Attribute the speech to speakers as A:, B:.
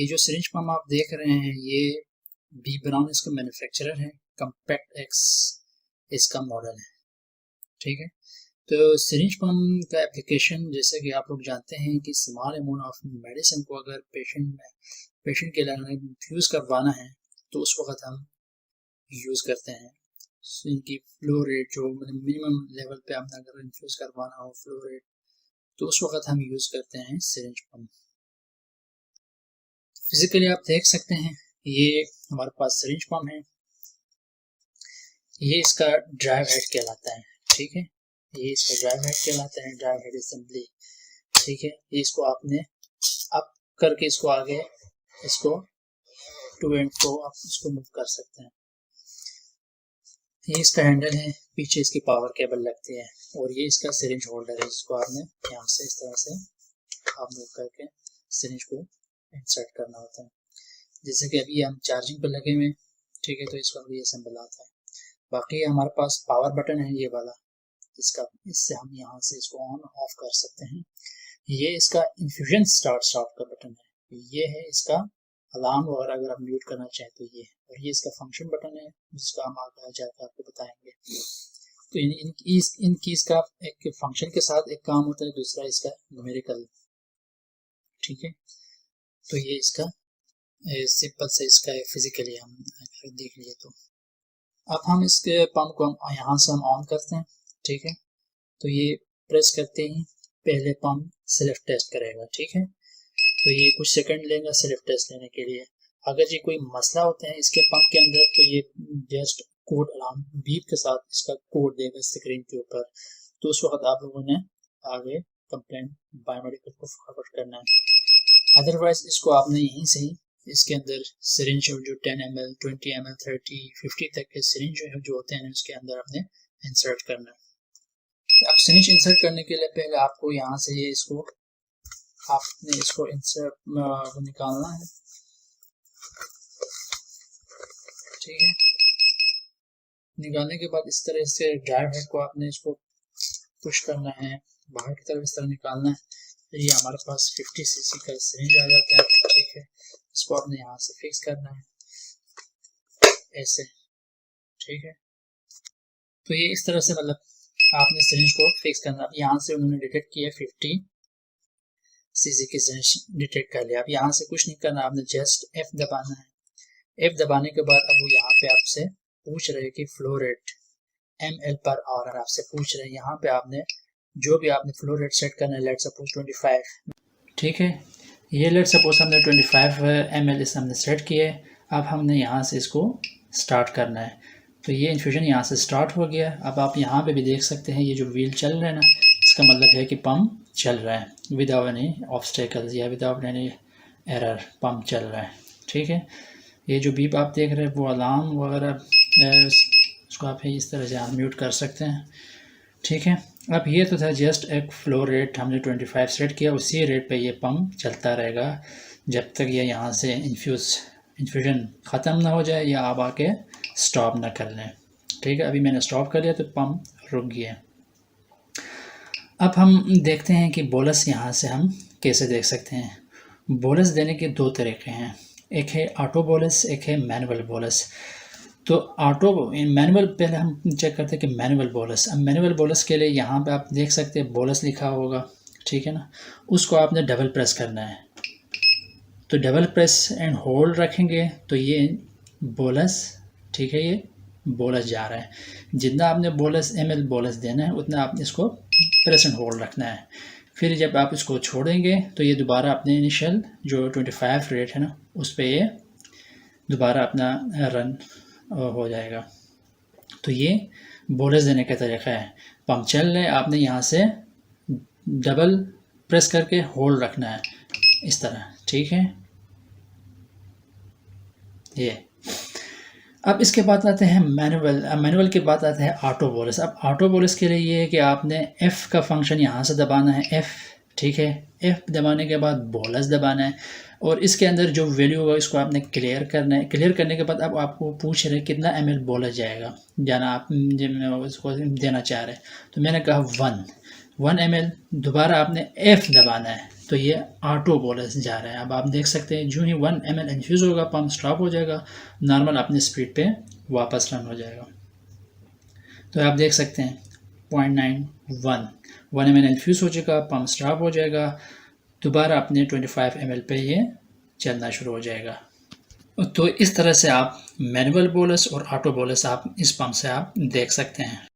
A: जो syringe pump आप देख रहे हैं ये बी ब्राउन इसका मैन्युफैक्चरर है, कॉम्पैक्ट एक्स इसका मॉडल है। ठीक है, तो सिरिंज पम्प का एप्लीकेशन जैसे कि आप लोग जानते हैं कि स्मॉल अमाउंट ऑफ मेडिसिन को अगर पेशेंट के लिए इन्फ्यूज़ करवाना है तो उस वक्त हम यूज़ करते हैं। इनकी फ्लो रेट जो मिनिमम लेवल पे हमने अगर इन्फ्यूज़ करवाना हो फ्लो रेट, तो उस वक्त हम यूज़ करते हैं सिरिंज पम्प। फिजिकली आप देख सकते हैं ये हमारे पास सिरिंज पम्प है, ये इसका ड्राइव हेड कहलाता है। ठीक है, ये इसका ड्राइव हेड कहलाता है, ड्राइव हेड असेंबली। ठीक है, ये इसको आपने अप करके इसको आगे इसको टू एंड फ्रो आप इसको मूव कर सकते हैं। ये इसका हैंडल है, पीछे इसकी पावर केबल लगती है और ये इसका सिरिंज होल्डर है जिसको आपने यहाँ से इस तरह से आप मूव करके सिरिंज को इंसर्ट करना होता है। जैसे कि अभी हम चार्जिंग पर लगे हुए, ठीक है, तो इसका भी असेंबल आता है। बाकी हमारे पास पावर बटन है ये वाला, जिसका इससे हम यहाँ से इसको ऑन ऑफ कर सकते हैं। ये इसका इन्फ्यूजन स्टार्ट स्टॉप का बटन है, ये है इसका अलार्म वगैरह अगर आप म्यूट करना चाहें तो ये, और ये इसका फंक्शन बटन है जिसका हम आगे जाकर आपको बताएंगे। तो इन कीज का एक फंक्शन के साथ एक काम होता है, दूसरा इसका न्यूमेरिकल। ठीक है, तो ये इसका सिंपल से इसका फिजिकली हम देख लिए। तो अब हम इसके पंप को यहाँ से हम ऑन करते हैं। ठीक है, तो ये प्रेस करते ही पहले पंप सेल्फ टेस्ट करेगा। ठीक है, तो ये कुछ सेकंड लेगा सेल्फ टेस्ट लेने के लिए। अगर ये कोई मसला होता है इसके पंप के अंदर तो ये जस्ट कोड अलार्म बीप के साथ इसका कोड देगा स्क्रीन के ऊपर, तो उस वक्त आप लोगों ने आगे कंप्लेंट बायोमेडिकल को फॉरवर्ड करना है। अदरवाइज इसको आपने यहीं से ही इसके अंदर सिरिंज जो 10 ml 20 ml 30 50 तक के सिरिंज जो होते हैं उसके अंदर आपने इंसर्ट करना है। अब सिरिंज इंसर्ट करने के लिए पहले आपको यहाँ से ये इसको आपने इसको इंसर्ट निकालना है। ठीक है, निकालने के बाद इस तरह से ड्राइव हेड को आपने इसको पुश करना है बाहर की तरफ, इस तरह निकालना है। फिर ये हमारे पास 50 cc का सिरिंज आ जाता है। ठीक है, इसको आपने यहाँ से फिक्स करना है ऐसे। ठीक है, तो ये इस तरह से मतलब आपने सिरिंज को फिक्स करना। अब यहाँ से उन्होंने डिटेक्ट किया 50 cc की सिरिंज डिटेक्ट कर लिया। अब यहाँ से कुछ नहीं करना, आपने जस्ट F दबाना है। F दबाने के बाद अब वो यहाँ पे आपसे पूछ रहे कि flow rate ml per hour आपसे पूछ रहे हैं। यहाँ पे आपने जो भी आपने फ्लो रेट सेट करना है, लेट सपोज 25। ठीक है, ये लेट सपोज हमने 25 ml इस हमने सेट किया है। अब हमने यहाँ से इसको स्टार्ट करना है, तो ये इन्फ्यूजन यहाँ से स्टार्ट हो गया। अब आप यहाँ पे भी देख सकते हैं ये जो व्हील चल रहा है ना, इसका मतलब है कि पंप चल रहा है विदाउट एनी ऑब्स्टेकल्स या विदाउट एनी एरर, पंप चल रहा है। ठीक है, ये जो बीप आप देख रहे हैं वो अलार्म वगैरह उसको आप इस तरह से आप म्यूट कर सकते हैं। ठीक है, अब ये तो था जस्ट एक फ्लो रेट हमने 25 सेट किया, उसी रेट पे ये पंप चलता रहेगा जब तक ये यहाँ से इन्फ्यूजन ख़त्म ना हो जाए या आप आके स्टॉप ना कर लें। ठीक है, अभी मैंने स्टॉप कर लिया तो पंप रुक गया। अब हम देखते हैं कि बोलस यहाँ से हम कैसे देख सकते हैं। बोलस देने के दो तरीके हैं, एक है ऑटो बोलस, एक है मैनुअल बोलस। तो ऑटो मैनुअल पहले हम चेक करते हैं कि मैनुअल बोलस। अब मैनुअल बोलस के लिए यहाँ पे आप देख सकते हैं बोलस लिखा होगा। ठीक है ना, उसको आपने डबल प्रेस करना है। तो डबल प्रेस एंड होल्ड रखेंगे तो ये बोलस, ठीक है, ये बोलस जा रहा है। जितना आपने बोलस ml बोलस देना है उतना आपने इसको प्रेस एंड होल्ड रखना है। फिर जब आप इसको छोड़ेंगे तो ये दोबारा अपने इनिशियल जो 25 रेट है ना उस पर ये दोबारा अपना रन हो जाएगा। तो ये बोलस देने का तरीका है। पंप चल रहे, आपने यहाँ से डबल प्रेस करके होल्ड रखना है इस तरह। ठीक है, ये अब इसके बाद आते हैं मैनुअल के बाद आता है ऑटो बोलस। अब ऑटो बोलस के लिए ये है कि आपने F का फंक्शन यहाँ से दबाना है F। ठीक है, F दबाने के बाद बोलस दबाना है और इसके अंदर जो वैल्यू होगा इसको आपने क्लियर करना है। क्लियर करने के बाद अब आपको पूछ रहे कितना ml बोलस जाएगा जाना आप उसको देना चाह रहे हैं, तो मैंने कहा 1 1 ml, दोबारा आपने F दबाना है तो ये ऑटो बोलस जा रहा है। अब आप देख सकते हैं जो ही 1 ml इन्फ्यूज़ होगा पंप स्टॉप हो जाएगा, नॉर्मल अपनी स्पीड पे वापस रन हो जाएगा। तो आप देख सकते हैं 0.91 1 ml इन्फ्यूज़ हो चुका, पंप स्टॉप हो जाएगा, दोबारा अपने 25 ml पे ये चलना शुरू हो जाएगा। तो इस तरह से आप मैनुअल बोलस और ऑटो बोलस आप इस पंप से आप देख सकते हैं।